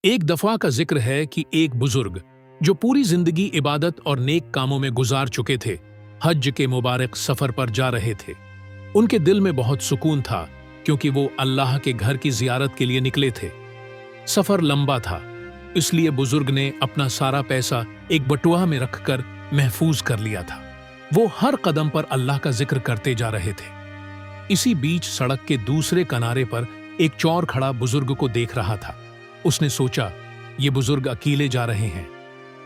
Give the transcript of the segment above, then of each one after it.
एक दफा का जिक्र है कि एक बुजुर्ग जो पूरी जिंदगी इबादत और नेक कामों में गुजार चुके थे, हज के मुबारक सफर पर जा रहे थे। उनके दिल में बहुत सुकून था क्योंकि वो अल्लाह के घर की जियारत के लिए निकले थे। सफर लंबा था, इसलिए बुजुर्ग ने अपना सारा पैसा एक बटुआ में रखकर महफूज कर लिया था। वो हर कदम पर अल्लाह का जिक्र करते जा रहे थे। इसी बीच सड़क के दूसरे किनारे पर एक चोर खड़ा बुजुर्ग को देख रहा था। उसने सोचा, ये बुजुर्ग अकेले जा रहे हैं,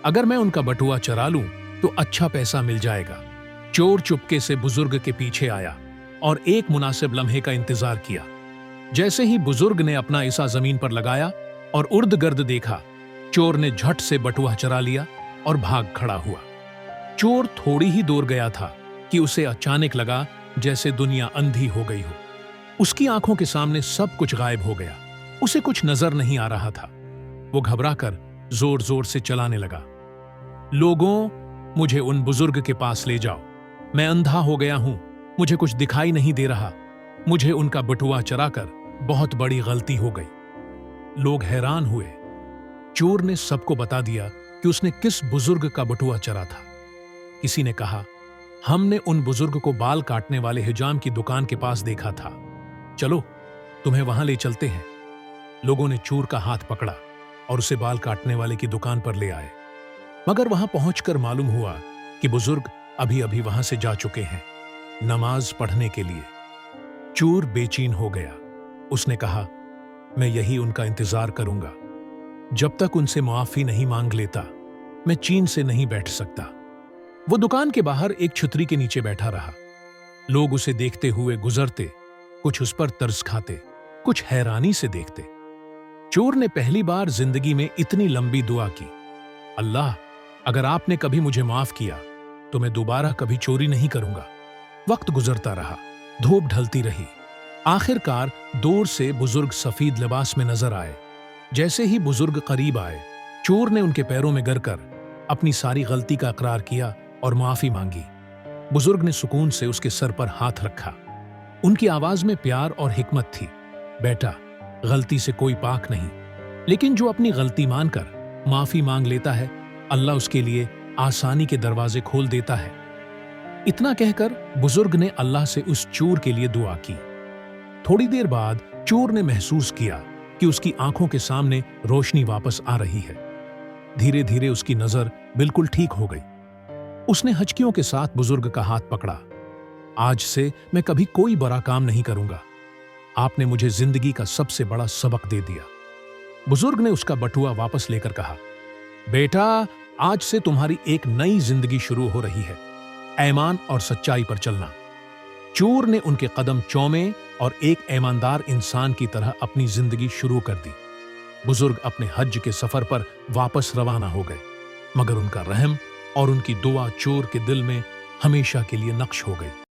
अगर मैं उनका बटुआ चरा लूं तो अच्छा पैसा मिल जाएगा। चोर चुपके से बुजुर्ग के पीछे आया और एक मुनासिब लम्हे का इंतजार किया। जैसे ही बुजुर्ग ने अपना इसा जमीन पर लगाया और उर्द गर्द देखा, चोर ने झट से बटुआ चरा लिया और भाग खड़ा हुआ। चोर थोड़ी ही दूर गया था कि उसे अचानक लगा जैसे दुनिया अंधी हो गई हो। उसकी आंखों के सामने सब कुछ गायब हो गया, उसे कुछ नजर नहीं आ रहा था। वो घबराकर जोर जोर से चलाने लगा। लोगों, मुझे उन बुजुर्ग के पास ले जाओ, मैं अंधा हो गया हूं, मुझे कुछ दिखाई नहीं दे रहा, मुझे उनका बटुआ चराकर बहुत बड़ी गलती हो गई। लोग हैरान हुए। चोर ने सबको बता दिया कि उसने किस बुजुर्ग का बटुआ चरा था। किसी ने कहा, हमने उन बुजुर्ग को बाल काटने वाले हिजाम की दुकान के पास देखा था, चलो तुम्हें वहां ले चलते हैं। लोगों ने चोर का हाथ पकड़ा और उसे बाल काटने वाले की दुकान पर ले आए, मगर वहां पहुंचकर मालूम हुआ कि बुजुर्ग अभी अभी वहां से जा चुके हैं नमाज पढ़ने के लिए। चोर बेचैन हो गया। उसने कहा, मैं यही उनका इंतजार करूंगा, जब तक उनसे माफी नहीं मांग लेता मैं चैन से नहीं बैठ सकता। वो दुकान के बाहर एक छतरी के नीचे बैठा रहा। लोग उसे देखते हुए गुजरते, कुछ उस पर तरस खाते, कुछ हैरानी से देखते। चोर ने पहली बार जिंदगी में इतनी लंबी दुआ की, अल्लाह, अगर आपने कभी मुझे माफ किया तो मैं दोबारा कभी चोरी नहीं करूंगा। वक्त गुजरता रहा, धूप ढलती रही। आखिरकार दूर से बुजुर्ग सफेद लिबास में नजर आए। जैसे ही बुजुर्ग करीब आए, चोर ने उनके पैरों में गिरकर अपनी सारी गलती का इकरार किया और माफी मांगी। बुजुर्ग ने सुकून से उसके सर पर हाथ रखा। उनकी आवाज में प्यार और हिकमत थी, बेटा, गलती से कोई पाक नहीं, लेकिन जो अपनी गलती मानकर माफी मांग लेता है, अल्लाह उसके लिए आसानी के दरवाजे खोल देता है। इतना कहकर बुजुर्ग ने अल्लाह से उस चोर के लिए दुआ की। थोड़ी देर बाद चोर ने महसूस किया कि उसकी आंखों के सामने रोशनी वापस आ रही है। धीरे धीरे उसकी नजर बिल्कुल ठीक हो गई। उसने हचकियों के साथ बुजुर्ग का हाथ पकड़ा। आज से मैं कभी कोई बुरा काम नहीं करूंगा, आपने मुझे जिंदगी का सबसे बड़ा सबक दे दिया। बुजुर्ग ने उसका बटुआ वापस लेकर कहा, बेटा, आज से तुम्हारी एक नई जिंदगी शुरू हो रही है, ईमान और सच्चाई पर चलना। चोर ने उनके कदम चौमे और एक ईमानदार इंसान की तरह अपनी जिंदगी शुरू कर दी। बुजुर्ग अपने हज के सफर पर वापस रवाना हो गए, मगर उनका रहम और उनकी दुआ चोर के दिल में हमेशा के लिए नक्श हो गई।